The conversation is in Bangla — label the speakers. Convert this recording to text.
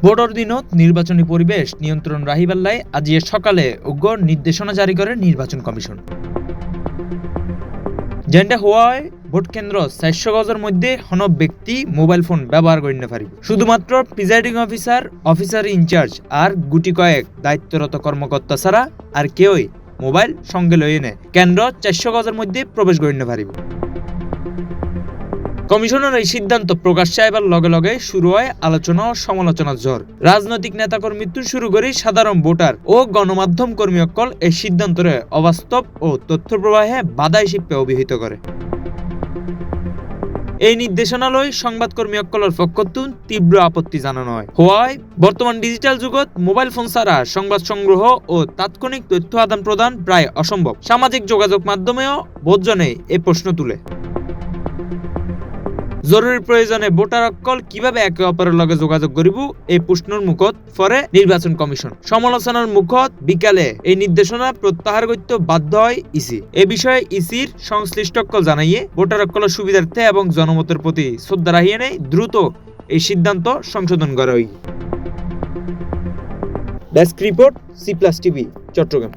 Speaker 1: ভোটর দিনত নির্বাচনী পরিবেশ নিয়ন্ত্রণ রাহিবাল্লায় আজি সকালে উগ্র নির্দেশনা জারি করে নির্বাচন কমিশন। যেটা হওয়ায় ভোট কেন্দ্র 400 গজের মধ্যে হন ব্যক্তি মোবাইল ফোন ব্যবহার করতে পারিব। শুধুমাত্র প্রিজাইডিং অফিসার ইনচার্জ আর গুটি কয়েক দায়িত্বরত কর্মকর্তা ছাড়া আর কেউই মোবাইল সঙ্গে লইয়ে নেয় কেন্দ্র 400 গজের মধ্যে প্রবেশ করতে পারিব। কমিশনের এই সিদ্ধান্ত প্রকাশ্যে আইবার লগে লগে শুরু হয় আলোচনা ও সমালোচনার ঝড়। রাজনৈতিক নেতাকর্মী শুরু করে সাধারণ ভোটার ও গণমাধ্যম কর্মী অকল এই সিদ্ধান্তরে অবাস্তব ও তথ্য প্রবাহে বাধা হিসেবে অভিহিত করে। এই নির্দেশনালয় সংবাদকর্মী অকলের পক্ষতুন তীব্র আপত্তি জানানো হয়। বর্তমান ডিজিটাল যুগত মোবাইল ফোন ছাড়া সংবাদ সংগ্রহ ও তাৎক্ষণিক তথ্য আদান প্রদান প্রায় অসম্ভব। সামাজিক যোগাযোগ মাধ্যমেও বহুজনে এই প্রশ্ন তুলে। জরুরি প্রয়োজনে ভোটার অকল কিভাবে একে অপরের লগে যোগাযোগ করিব এই প্রশ্নের মুখত পরে নির্বাচন কমিশন। সমালোচনার মুখত বিকালে এই নির্দেশনা প্রত্যাহার করতে বাধ্য হয় ইসি। এ বিষয়ে ইসির সংশ্লিষ্ট জানাইয়ে ভোটার অকলের সুবিধার্থে এবং জনমতের প্রতি শ্রদ্ধা রাখিয়ে নেই দ্রুত এই সিদ্ধান্ত সংশোধন করা হয়। Desk report, C+ TV, Chittagong.